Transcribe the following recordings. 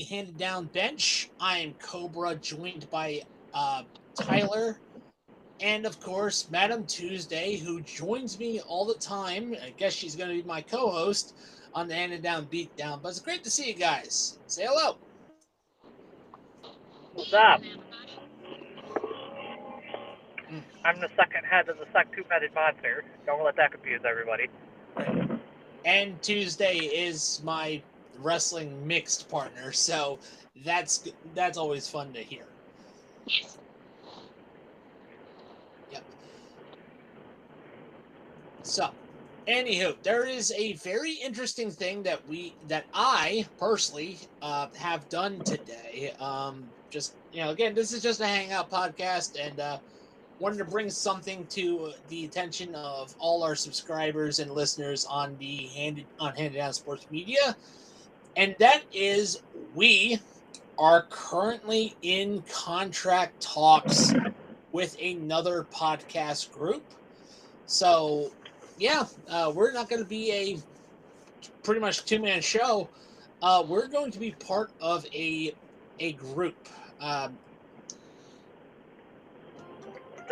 Handed Down Bench. I am Cobra, joined by Tyler, and of course, Madam Tuesday, who joins me all the time. I guess she's going to be my co host on the Handed Down Beatdown, but it's great to see you guys. Say hello. What's up? Mm. I'm the second head of the two-headed monster. Don't let that confuse everybody. And Tuesday is my wrestling mixed partner, so that's always fun to hear. Yes. Yep. So, anywho, there is a very interesting thing that I personally have done today. Just again, this is just a hangout podcast, and wanted to bring something to the attention of all our subscribers and listeners on the Handed Down Sports Media, and that is we are currently in contract talks with another podcast group. So, yeah, we're not going to be a pretty much two-man show. We're going to be part of a group.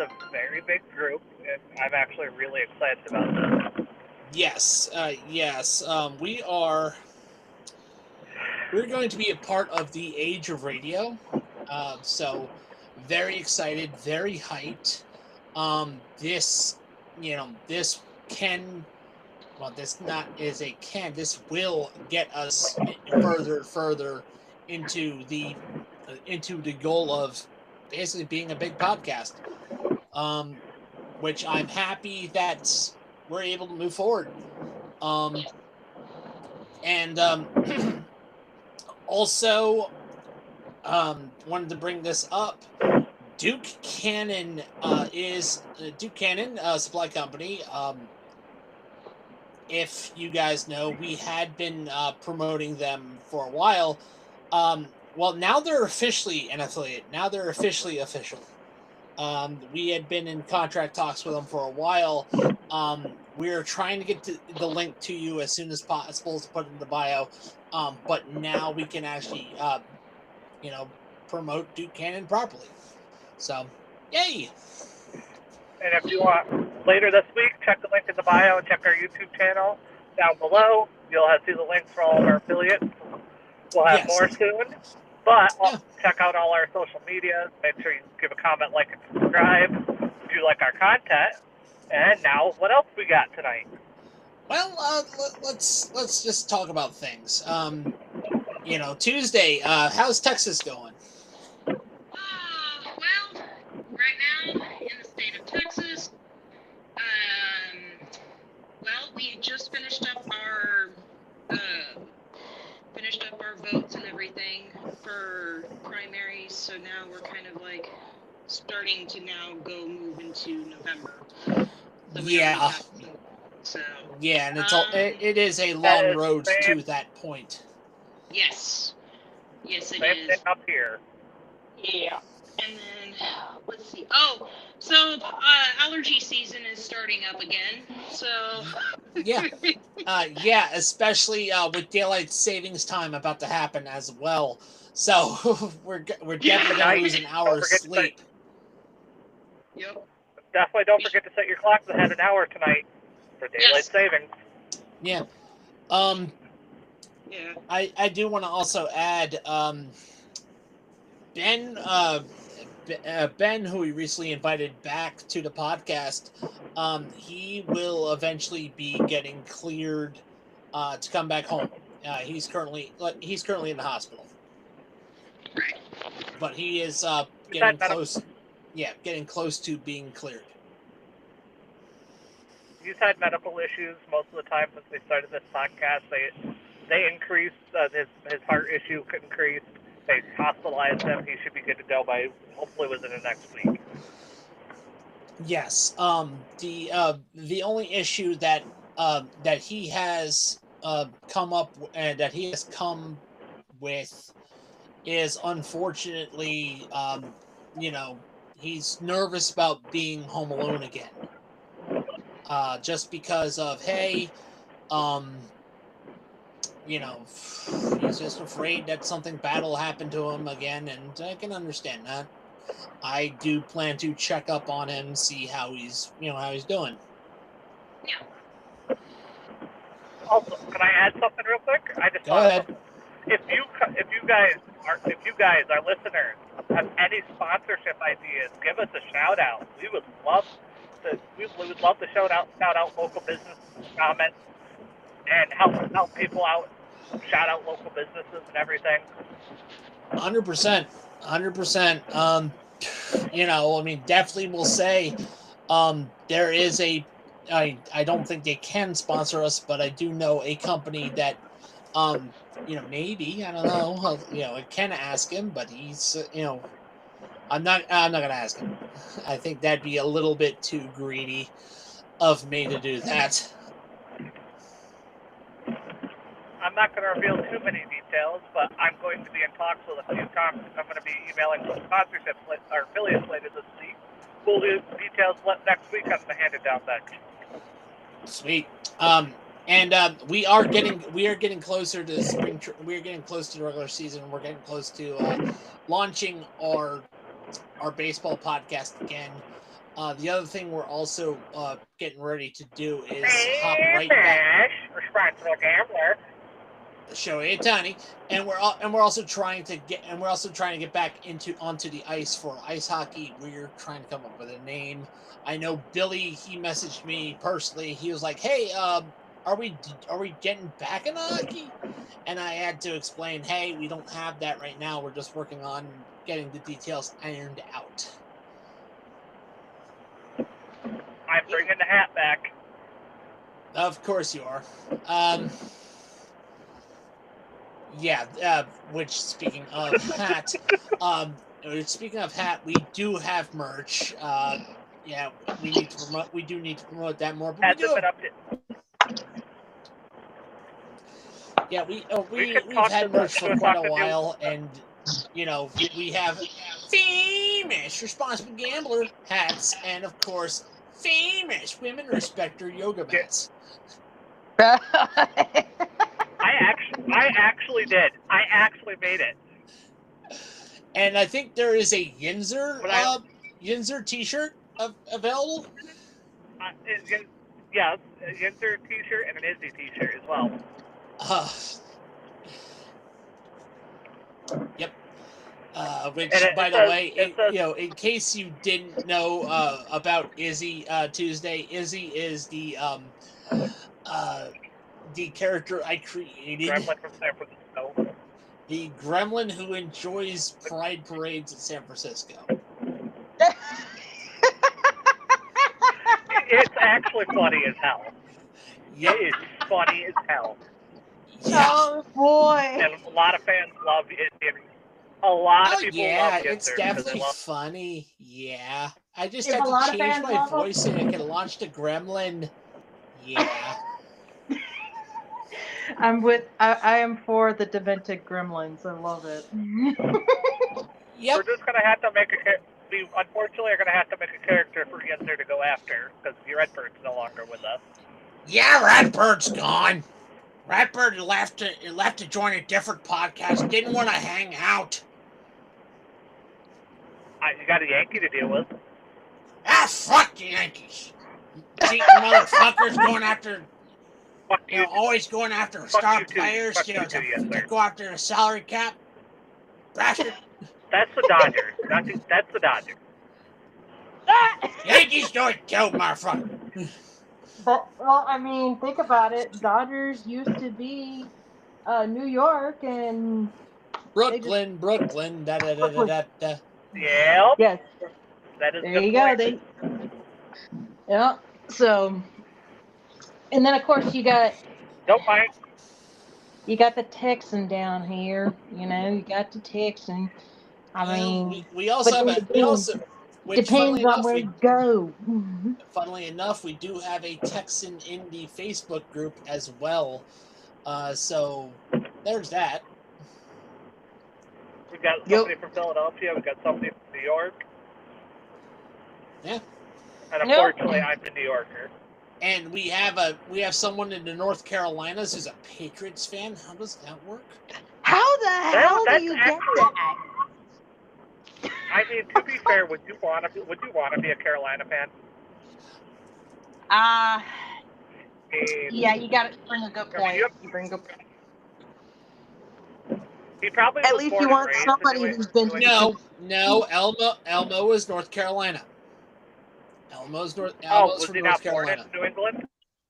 It's a very big group, and I'm actually really excited about this. Yes, yes. We're going to be a part of the age of radio. So very excited, very hyped. This, this can, well, this not is a can. This will get us further into the goal of basically being a big podcast. Which I'm happy that we're able to move forward. And also, wanted to bring this up. Duke Cannon is Duke Cannon Supply Company. If you guys know, we had been promoting them for a while. Well, now they're officially an affiliate. Now they're officially official. We had been in contract talks with them for a while. We're trying to get the link to you as soon as possible to put in the bio. But now we can actually, promote Duke Cannon properly. So, yay! And if you want later this week, check the link in the bio and check our YouTube channel down below. You'll see the links for all of our affiliates. We'll have more soon. But check out all our social medias. Make sure you give a comment, like, and subscribe if you like our content. And now, what else we got tonight? Well, let's just talk about things. Tuesday. How's Texas going? Well, right now in the state of Texas, well, we just finished up our votes and everything for primaries, so now we're kind of like starting to now move into November. So yeah. So yeah, and it is a long road to that point. Yes. Yes, it is. Same up here. Yeah. And then, let's see. Oh, so allergy season is starting up again. So. Yeah. Yeah, especially with daylight savings time about to happen as well. So we're definitely going to lose an hour's sleep. Yep. Definitely don't forget to set your clocks ahead an hour tonight for daylight savings. Yeah. Yeah. I do want to also add Ben, who we recently invited back to the podcast, he will eventually be getting cleared to come back home. He's currently in the hospital, but he is getting close. Yeah, getting close to being cleared. He's had medical issues most of the time since we started this podcast. They increased his heart issue increased. They hospitalized him. He should be good to go by hopefully within the next week. Yes. The only issue that he has come up and that he has come with is unfortunately, he's nervous about being home alone again. Just because of he's just afraid that something bad will happen to him again, and I can understand that. I do plan to check up on him, see how he's doing. Yeah. Also, can I add something real quick? I just Go thought ahead. if you guys, our listeners, have any sponsorship ideas, give us a shout out. We would love to shout out local business comments and help people out, shout out local businesses and everything. 100%. Definitely will say, there is I don't think they can sponsor us, but I do know a company that, maybe, I don't know, I can ask him, but he's, I'm not going to ask him. I think that'd be a little bit too greedy of me to do that. I'm not going to reveal too many details, but I'm going to be in talks with a few companies. I'm going to be emailing some sponsorships or affiliates later this week. We'll do details next week on the handed down bench. Sweet. We are getting closer to spring. We're getting close to the regular season. We're getting close to launching our baseball podcast again. The other thing we're also getting ready to do is hop right back. Responsible gambler. Show a Tiny, and we're also trying to get back onto the ice for ice hockey. We're trying to come up with a name. I know Billy, he messaged me personally. He was like, "Hey, are we getting back in hockey?" And I had to explain, "Hey, we don't have that right now. We're just working on getting the details ironed out." I'm bringing the hat back. Of course you are. Which speaking of hat, we do have merch. We do need to promote that more. But we've had merch for quite a while, and we have famous responsible gambler hats, and of course famous women respecter yoga mats. I actually did. I actually made it. And I think there is a Yinzer t-shirt available. Yes, a Yinzer t-shirt and an Izzy t-shirt as well. Yep. Which, by the way, in case you didn't know about Izzy Tuesday, Izzy is the character I created. Gremlin from San Francisco. The gremlin who enjoys pride parades in San Francisco. It's actually funny as hell. Yep. It is funny as hell. Yeah. Oh boy! And a lot of fans love it. A lot of people love it. It's definitely funny. Yeah. I just If have a lot to of change fans my love voice and I can launch the gremlin. Yeah. I am for the demented gremlins. I love it. Yep. We're just gonna have to make we unfortunately are gonna have to make a character for Yinzer to go after because Redbird's no longer with us. Yeah, Redbird's gone. Redbird left to join a different podcast. Didn't want to hang out. You got a Yankee to deal with. Fuck the Yankees. Cheating motherfuckers going after. Always going after star players. To go after the salary cap. Bastard. That's the Dodgers. That's the Dodgers. Yankees don't kill motherfucker. But I mean, think about it. Dodgers used to be New York and Brooklyn. Da. Yep. Yes. That is there you go. Yeah. So, and then of course you got. Don't mind. You got the Texan down here. You got the Texan. I mean, we also have which depends on where you go. Funnily enough, we do have a Texan indie Facebook group as well. So there's that. We've got somebody from Philadelphia. We've got somebody from New York. Yeah. And unfortunately, I'm a New Yorker. and we have someone in the North Carolinas who's a Patriots fan. How does that work? How the hell do you get that? I mean, to be fair, would you want to be a Carolina fan? Yeah, you got to bring a good point. You bring a good point. He probably At was least born you and want raised somebody in who's been to No, Elmo is North Carolina. Elmo's was from he North not Carolina. born in New England?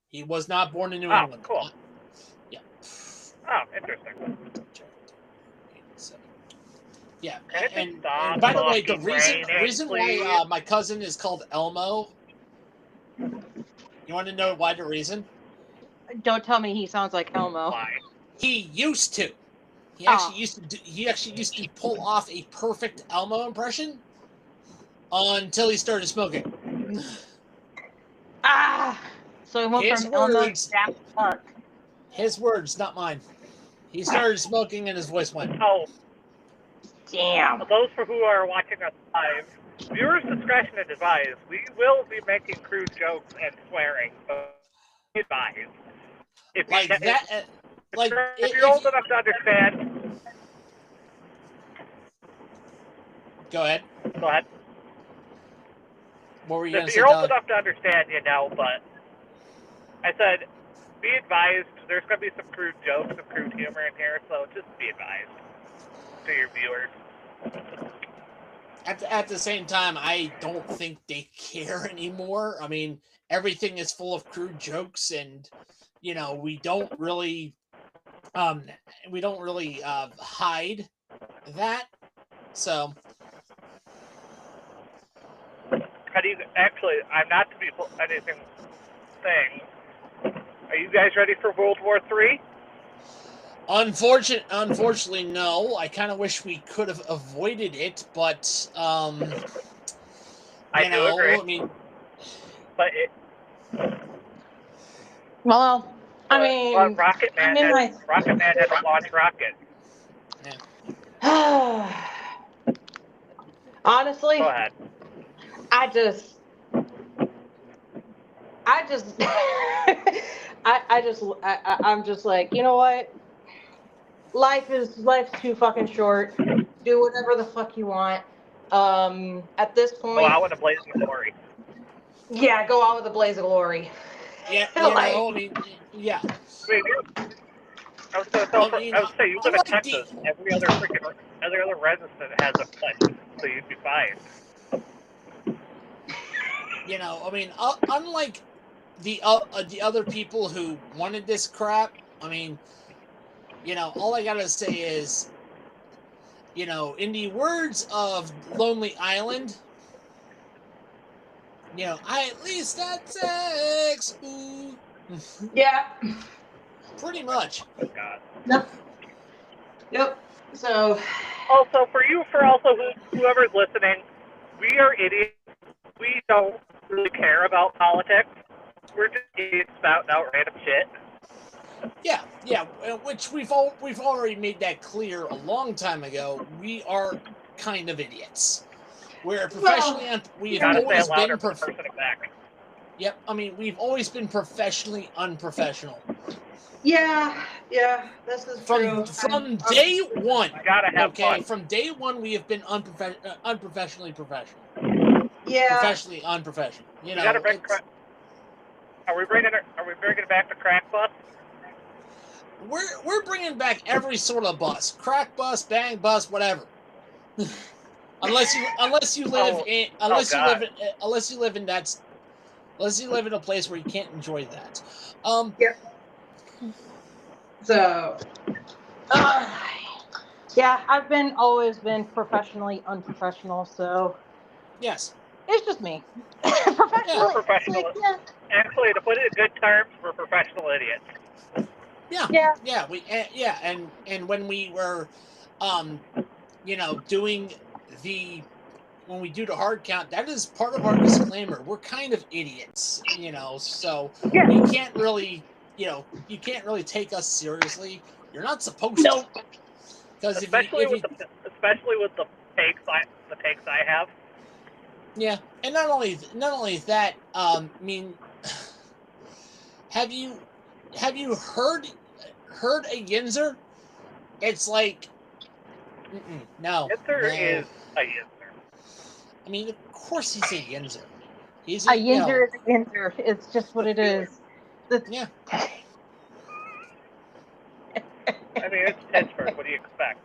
He was not born in New Oh, England. cool. Yeah. Oh, interesting. Yeah, And by the way, the reason please? why my cousin is called Elmo. You want to know why the reason? Don't tell me he sounds like Elmo. Why? He used to. He actually used to pull off a perfect Elmo impression until he started smoking. So he went His from Elmo words, to Daft Punk. His words, not mine. He started smoking and his voice went. Oh, damn. Those for who are watching us live, viewers' discretion is advised. We will be making crude jokes and swearing, so be advised. If you're old enough to understand, go ahead. Go ahead. What were you going to say? If you're old enough to understand, you know. But I said, be advised. There's going to be some crude jokes, some crude humor in here, so just be advised to your viewers. At the same time, I don't think they care anymore. I mean, everything is full of crude jokes, and you know, we don't really hide that. So, How do you actually? I'm not to be anything saying. Are you guys ready for World War III? Unfortunately, no. I kind of wish we could have avoided it, but I do agree. I mean, but well, I mean, Rocket Man had to launch rocket. Yeah. Honestly, go ahead. I'm just like, you know what? Life's too fucking short. Do whatever the fuck you want. At this point, go out with a blaze of glory. Yeah, go out with a blaze of glory. Yeah, I mean, yeah. I would say you live in Texas. Every other resident has a pet, so you'd be fine. You know, I mean, unlike the other people who wanted this crap, I mean, you know, all I gotta say is, you know, in the words of Lonely Island, you know, I at least had sex. Ooh. Yeah. Pretty much. Oh God. Yep. So. Also, for whoever's listening, we are idiots. We don't really care about politics. We're just idiots spouting out random shit. Yeah, which we've already made that clear a long time ago. We are kind of idiots. We're professionally we've always been Yep, I mean, we've always been professionally unprofessional. Yeah, this is true. From day one. You gotta have fun. From day one, we have been unprofessionally professional. Yeah. Professionally unprofessional. You know. Are we bringing back the crack bus? We're bringing back every sort of bus, crack bus, bang bus, whatever. unless you live in a place where you can't enjoy that. Yep. So. Yeah, I've always been professionally unprofessional. So. Yes. It's just me. Professionally. Professional. Actually, to put it in good terms, we're professional idiots. Yeah. And when we were, you know, when we do the hard count, that is part of our disclaimer. We're kind of idiots, you know, so you can't really take us seriously. You're not supposed to. Because especially with the takes I have. Yeah, and not only that, I mean, have you heard a Yinzer? It's like, no. Yinzer is a Yinzer. I mean, of course he's a Yinzer. He's A Yinzer is a Yinzer. It's just what it is. Yeah. I mean, it's Pittsburgh. What do you expect?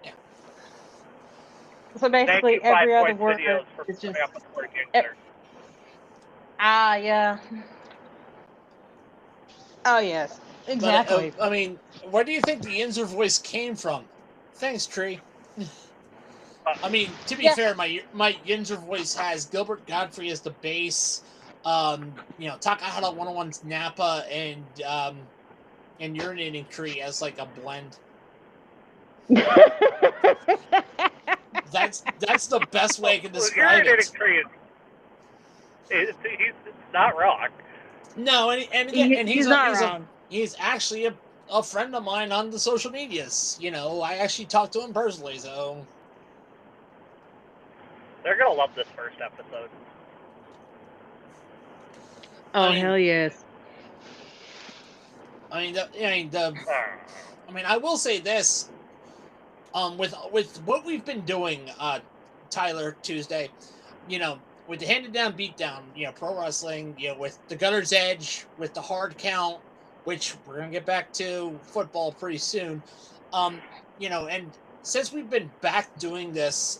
Yeah. So basically, every other word is just. Yeah. Oh yes, exactly. But, I mean, where do you think the Yinzer voice came from? Thanks, Tree. I mean, to be fair, my Yinzer voice has Gilbert Godfrey as the bass, Takahata 101's Nappa, and Urinating Tree as like a blend. That's the best way I can describe it. Urinating Tree he's not wrong. No, and he's not wrong. He's actually a friend of mine on the social medias. I actually talked to him personally, so they're gonna love this first episode. Oh, hell yes. I will say this. With what we've been doing, Tyler, Tuesday, with the handed down beatdown, pro wrestling, with the Gunner's Edge, with the hard count, which we're gonna get back to football pretty soon, and since we've been back doing this,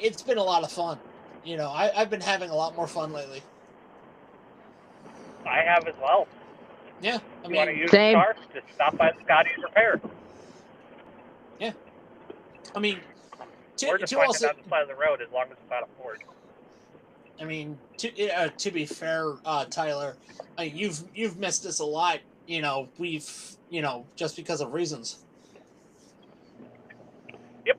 it's been a lot of fun. I've been having a lot more fun lately. I have as well. Yeah, you want to use the car? Just stop by Scotty's Repair. Yeah, I mean, or just find it on the side of the road as long as it's not a Ford. I mean, to be fair, Tyler, you've missed us a lot. We've just because of reasons. Yep.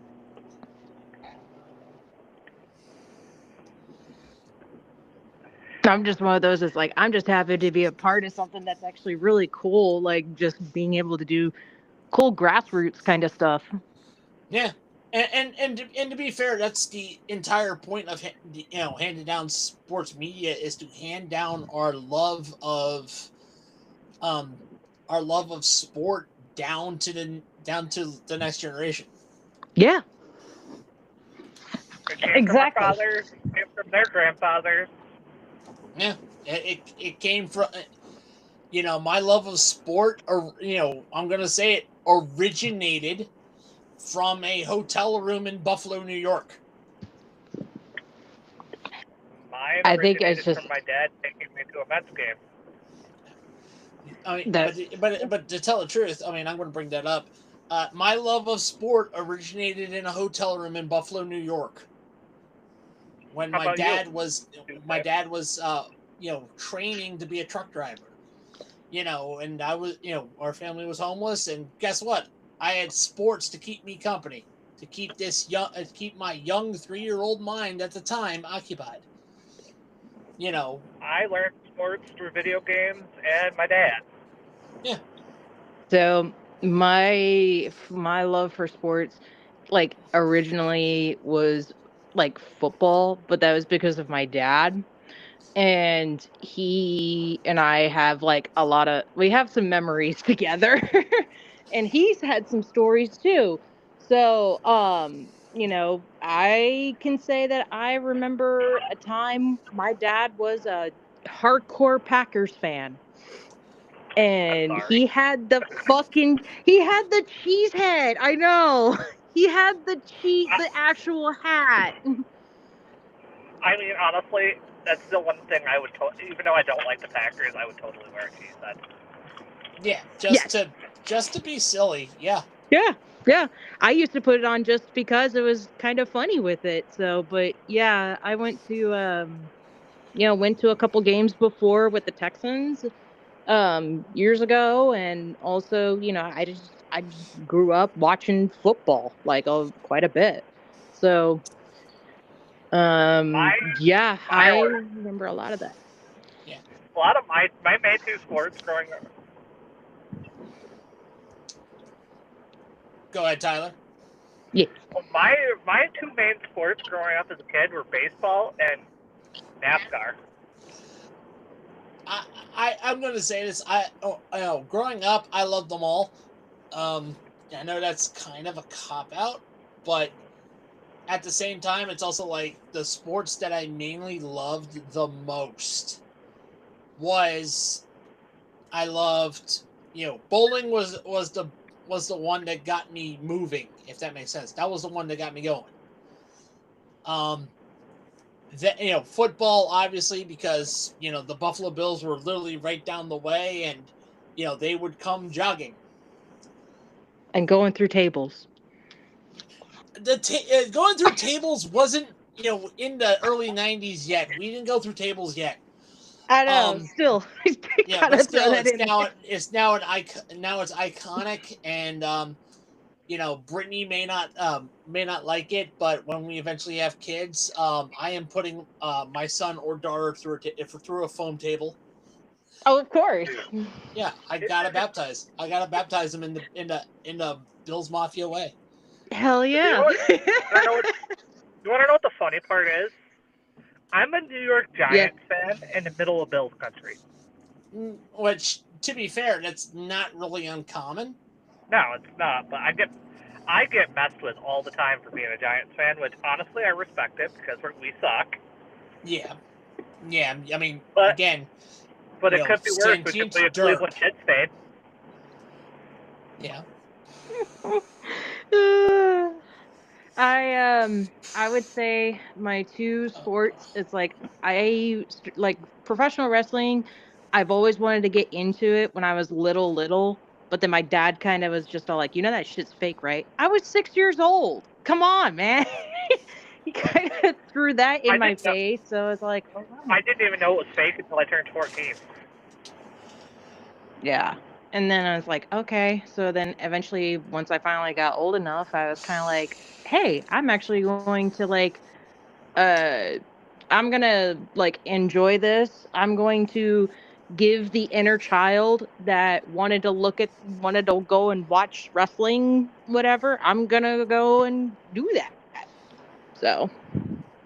I'm just one of those that's like, I'm just happy to be a part of something that's actually really cool, like just being able to do cool grassroots kind of stuff. Yeah. And to be fair, that's the entire point of handing down sports media, is to hand down our love of sport down to the next generation. Yeah. It came from our fathers, it came from their grandfathers. Yeah, it came from my love of sport, or I'm gonna say it originated from a hotel room in Buffalo, New York. Mine originated from my dad taking me to a Mets game. I mean, but to tell the truth, I mean, I'm going to bring that up. My love of sport originated in a hotel room in Buffalo, New York. When my dad was training to be a truck driver. And I was, our family was homeless, and guess what? I had sports to keep me company, to keep my young 3-year-old mind at the time occupied. I learned sports through video games and my dad. Yeah. So my love for sports, like, originally was like football, but that was because of my dad. And he and I have like we have some memories together. And he's had some stories too. So, I can say that I remember a time my dad was a hardcore Packers fan. And he had the cheese head. I know. He had the actual hat. I mean, honestly, that's the one thing I would even though I don't like the Packers, I would totally wear a cheese head. Yeah, just to be silly. Yeah. Yeah. I used to put it on just because it was kind of funny with it. So, but yeah, I went to went to a couple games before with the Texans years ago, and also, I just grew up watching football like quite a bit. So, I remember a lot of that. Yeah. A lot of my main two sports growing up. Go ahead, Tyler. Yeah. Well, my two main sports growing up as a kid were baseball and NASCAR. I'm going to say this. Growing up, I loved them all. I know that's kind of a cop-out, but at the same time, it's also like the sports that I mainly loved the most was I loved, bowling was the one that got me moving, if that makes sense. That was the one that got me going. Football, obviously, because the Buffalo Bills were literally right down the way, and they would come jogging and going through tables. Going through tables wasn't in the early 90s yet. We didn't go through tables yet. I know. Still, but still, it's now an icon. Now it's iconic, and Brittany may not like it, but when we eventually have kids, I am putting my son or daughter through a foam table. Oh, of course. Yeah, I gotta baptize them in the Bills Mafia way. Hell yeah. You want to know what the funny part is? I'm a New York Giants fan in the middle of Bills country. Which, to be fair, that's not really uncommon. No, it's not. But I get messed with all the time for being a Giants fan, which honestly I respect it because we suck. Yeah. I mean, but again, it could be worse. We could be a Cleveland Kid stain. Yeah. I would say my two sports, it's like professional wrestling. I've always wanted to get into it when I was little, but then my dad kind of was just all like, that shit's fake, right? I was 6 years old. Come on, man. He kind of threw that in my face, so I was like, oh, wow. I didn't even know it was fake until I turned 14. Yeah. And then I was like, okay. So then eventually, once I finally got old enough, I was kind of like, hey, I'm actually going to I'm going to enjoy this. I'm going to give the inner child that wanted to go and watch wrestling, whatever. I'm going to go and do that. So.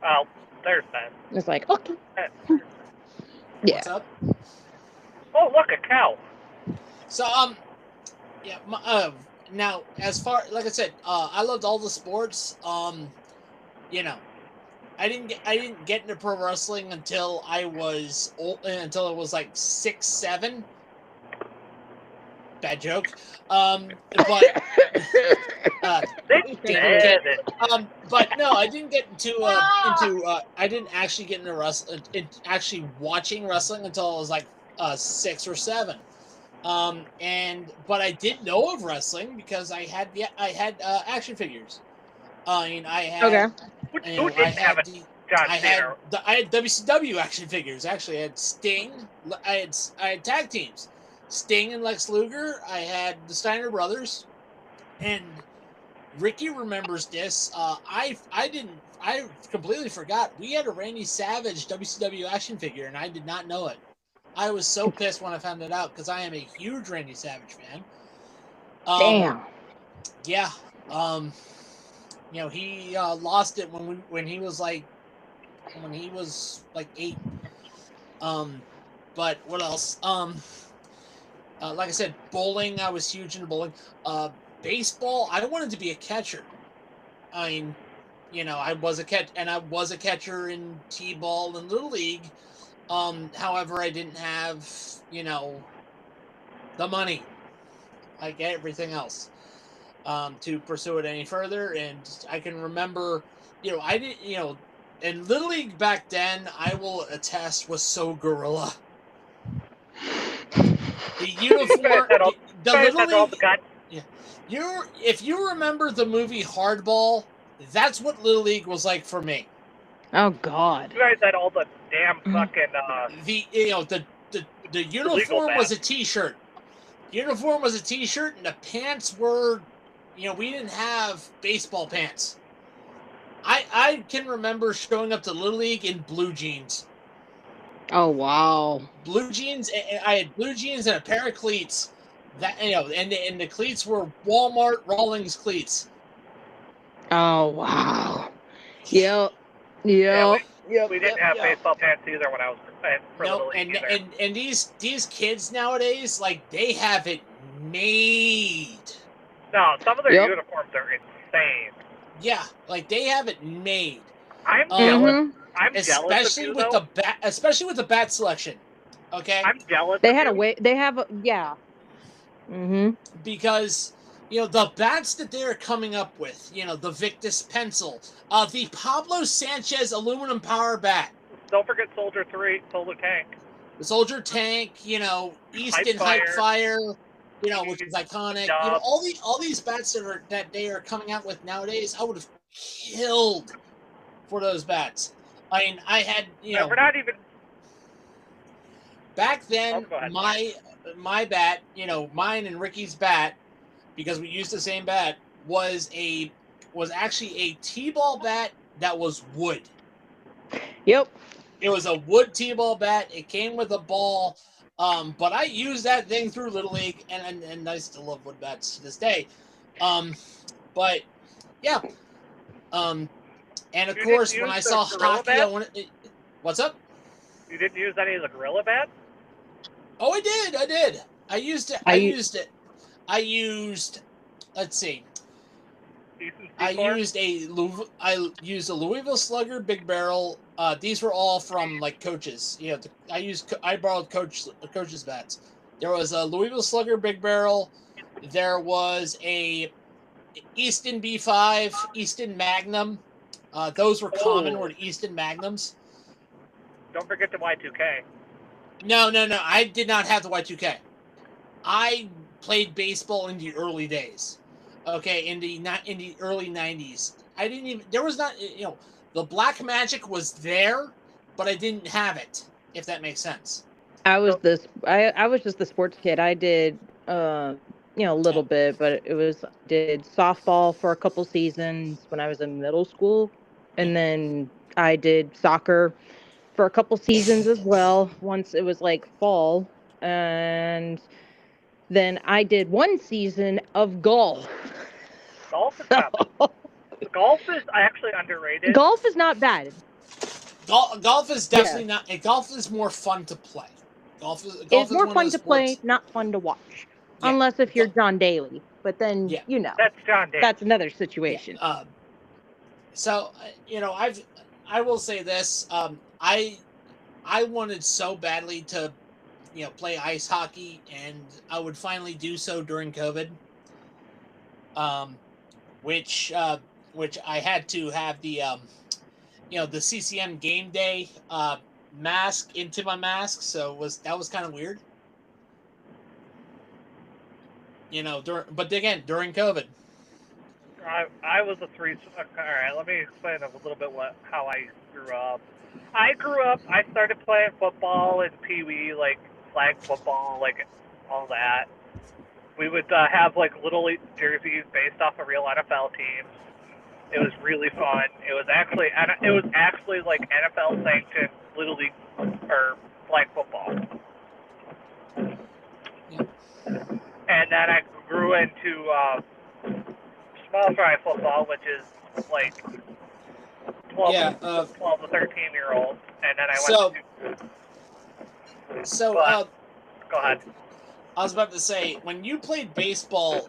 Well, there's that. It's like, okay. Yeah. What's up? Oh, look, a cow. So, now, as far, like I said, I loved all the sports. I didn't get into pro wrestling until I was until I was like 6, 7. Bad joke. But no, I didn't get into I didn't actually get into actually watching wrestling until I was like 6 or 7. But I did know of wrestling because I had action figures. I mean, I had I had WCW action figures. Actually, I had Sting. I had tag teams, Sting and Lex Luger. I had the Steiner brothers, and Ricky remembers this. I completely forgot. We had a Randy Savage WCW action figure, and I did not know it. I was so pissed when I found it out because I am a huge Randy Savage fan. Damn. Yeah. He lost it when he was like 8. But what else? Like I said, bowling. I was huge into bowling. Baseball. I wanted to be a catcher. I mean, I was a catcher in T-ball and Little League. However, I didn't have, the money, like everything else, to pursue it any further. And I can remember, I didn't, in Little League back then, I will attest, was so guerrilla. The uniform, the Little League. Yeah, if you remember the movie Hardball, that's what Little League was like for me. Oh God! You guys had all the damn fucking. The uniform was a T-shirt. The uniform was a T-shirt, and the pants were, we didn't have baseball pants. I can remember showing up to Little League in blue jeans. Oh wow! Blue jeans. I had blue jeans and a pair of cleats. That and the cleats were Walmart Rawlings cleats. Oh wow! Yep. Yeah, Yep. We didn't have baseball pants either when I was for Little League either. And these kids nowadays, like, they have it made. No, some of their uniforms are insane. Yeah, like they have it made. I'm jealous. I'm especially jealous of you, especially with the bat selection. Okay, I'm jealous. They had a way. They have a because the bats that they're coming up with, the Victus pencil, the Pablo Sanchez aluminum power bat. Don't forget Soldier 3, Soldier Tank. The Soldier Tank, Easton Hype Fire, which is iconic. All these bats that they are coming out with nowadays, I would have killed for those bats. I mean, I had we're not even. Back then, my bat, mine and Ricky's bat, because we used the same bat, was actually a T-ball bat that was wood. Yep. It was a wood T-ball bat. It came with a ball, but I used that thing through Little League, and I still love wood bats to this day. But yeah, and of course when I saw hockey, what's up? You didn't use any of the Gorilla bats? Oh, I did. I used it. Let's see. I used a Louisville Slugger Big Barrel. These were all from like coaches. I borrowed coaches' bats. There was a Louisville Slugger Big Barrel. There was a Easton B5, Easton Magnum. Those were common. Were Easton Magnums. Don't forget the Y2K. No. I did not have the Y2K. I played baseball in the early days. Okay, in the early 90s. I didn't even. There was not. The Black Magic was there, but I didn't have it. If that makes sense. I was just the sports kid. I did a little bit, but did softball for a couple seasons when I was in middle school, and then I did soccer for a couple seasons as well. Once it was like fall, and then I did one season of golf. Golf is golf is actually underrated. Golf is not bad. Golf is definitely not. Golf is more fun to play. Golf is more fun to play, not fun to watch. Yeah. Unless if you're John Daly, but then that's John Daly. That's another situation. Yeah. So I will say this. I wanted so badly to play ice hockey, and I would finally do so during COVID. Which I had to have the the CCM game day mask into my mask, so that was kind of weird. But again, during COVID. I was a three. All right, let me explain a little bit how I grew up. I started playing football in Pee Wee, like flag football, like all that. We would have like Little League jerseys based off of real NFL teams. It was really fun. It was actually like NFL sanctioned Little League or flag football. Yeah. And then I grew into small fry football, which is like 12 to 13-year-olds, and then I went to. Go ahead. I was about to say, when you played baseball,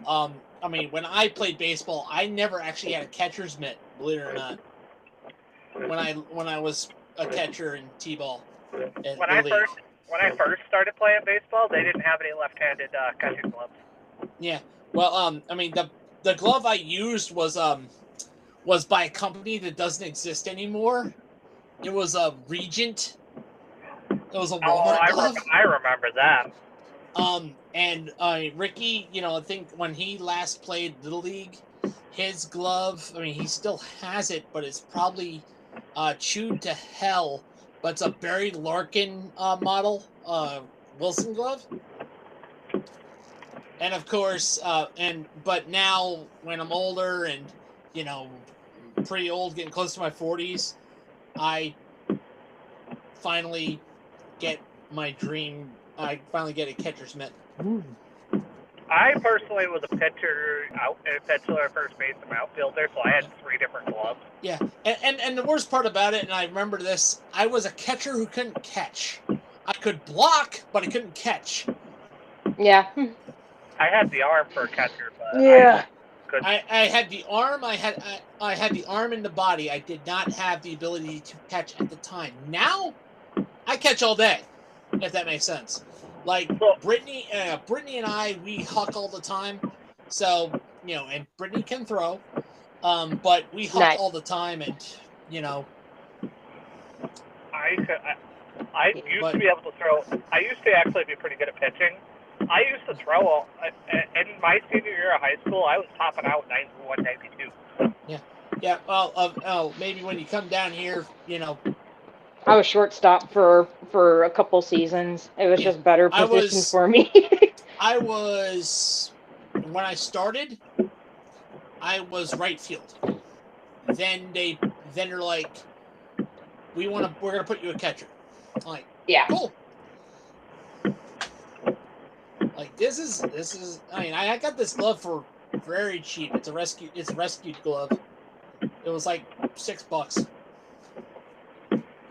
when I played baseball, I never actually had a catcher's mitt, believe it or not. When I was a catcher in T-ball. When I first started playing baseball, they didn't have any left-handed catching gloves. Yeah. Well, the glove I used was by a company that doesn't exist anymore. It was a Regent. It was a Walmart glove. I remember that. And Ricky, I think when he last played Little League, his glove, he still has it, but it's probably chewed to hell. But it's a Barry Larkin model Wilson glove. And of course, but now when I'm older and, pretty old, getting close to my 40s, I finally get my dream. I finally get a catcher's mitt. I personally was a pitcher, first base, and outfielder, so I had 3 different gloves. Yeah, and the worst part about it, and I remember this, I was a catcher who couldn't catch. I could block, but I couldn't catch. Yeah. I had the arm for a catcher, but Yeah. I had the arm. I had the arm and the body. I did not have the ability to catch at the time. Now, I catch all day, if that makes sense. Like Brittany and I, we huck all the time. So and Brittany can throw, but we huck all the time, and I used to be able to throw. I used to actually be pretty good at pitching. I used to throw. In my senior year of high school, I was topping out 91, 92. Yeah. Well, maybe when you come down here, I was shortstop for a couple seasons. It was just better position for me. I was when I started, I was right field. Then they're like, we're gonna put you a catcher. I'm like, yeah, cool. Like this is. I mean, I got this glove for very cheap. It's a rescued glove. It was like $6.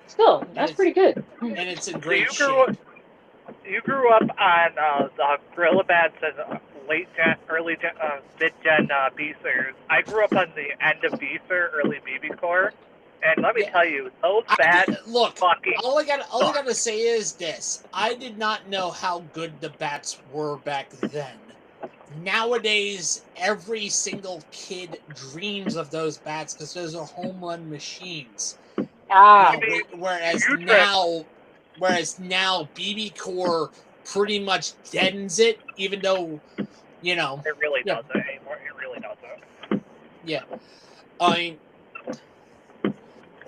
Still, that's pretty good. And it's in great shape. You grew up on the Gorilla Bats and early gen, mid-gen Beasters. I grew up on the end of Beaster, early BB Core, and let me tell you, those bats fucking all I gotta say is this: I did not know how good the bats were back then. Nowadays, every single kid dreams of those bats because those are home run machines. Whereas now BB Core pretty much deadens it, even though it really doesn't anymore. It really doesn't. Yeah, I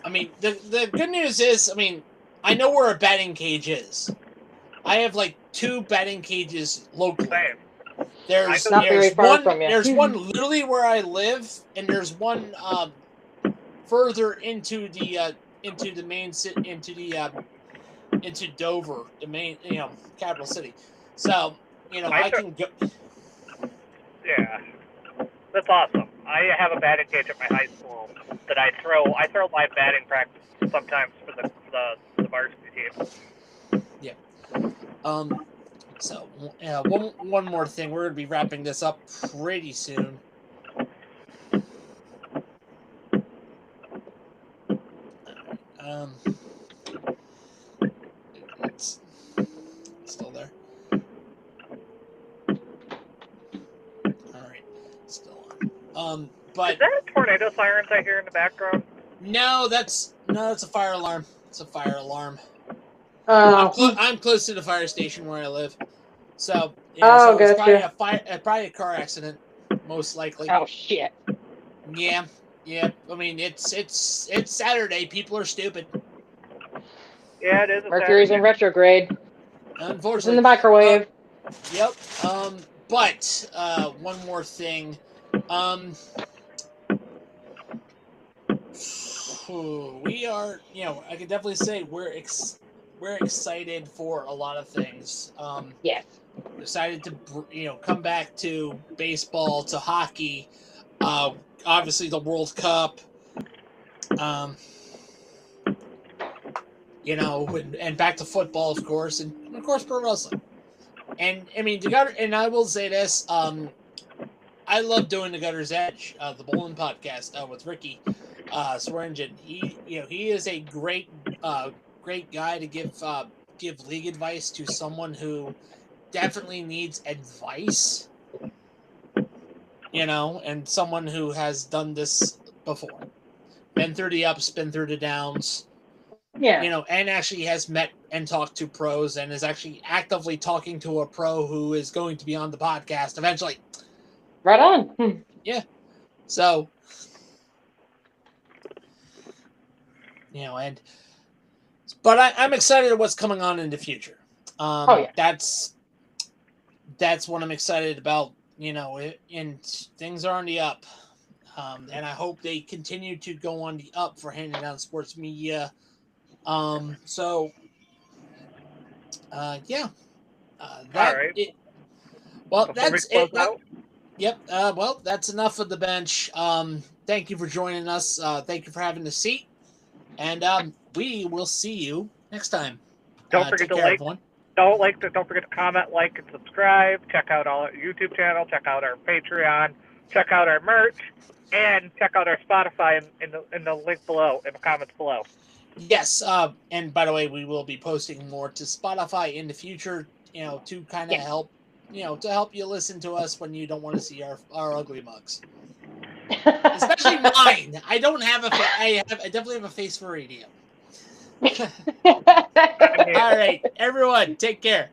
mean the good news is, I know where a batting cage is. I have like 2 batting cages locally. Same. There's not very far from you. There's one literally where I live, and there's one further into the main city, into Dover, the main capital city. So I can go. Yeah, that's awesome. I have a batting cage at my high school that I throw. I throw live batting practice sometimes for the varsity team. Yeah. So one more thing. We're gonna be wrapping this up pretty soon. It's still there. All right, still on. But is that tornado sirens I hear in the background? No, that's a fire alarm. It's a fire alarm. I'm close to the fire station where I live, so it's probably a car accident, most likely. Oh shit. Yeah. I mean, it's Saturday. People are stupid. Yeah, it is. Mercury's in retrograde. Unfortunately, it's in the microwave. Yep. But one more thing. We are. I can definitely say we're excited for a lot of things. Yes. Decided to come back to baseball, to hockey. Obviously the World Cup. And back to football, of course, and of course pro wrestling. And I mean, and I will say this: I love doing the Gutter's Edge, the bowling podcast with Ricky Swearingen. He is a great guy to give league advice to someone who definitely needs advice. And someone who has done this before, been through the ups, been through the downs. Yeah. And actually has met and talked to pros and is actually actively talking to a pro who is going to be on the podcast eventually. Right on. Yeah. So, but I'm excited at what's coming on in the future. That's what I'm excited about, and things are on the up. And I hope they continue to go on the up for Handing Down Sports Media. Well, before that's we close it. out? Yep. Well, that's enough of the bench. Thank you for joining us. Thank you for having the seat. And we will see you next time. Don't forget take to care, like. everyone. Don't forget to comment, like, and subscribe. Check out our YouTube channel. Check out our Patreon. Check out our merch, and check out our Spotify in the link below, in the comments below. Yes. And by the way, we will be posting more to Spotify in the future. To kind of help. To help you listen to us when you don't want to see our ugly mugs. Especially mine. I don't have I definitely have a face for radio. All right, everyone, take care.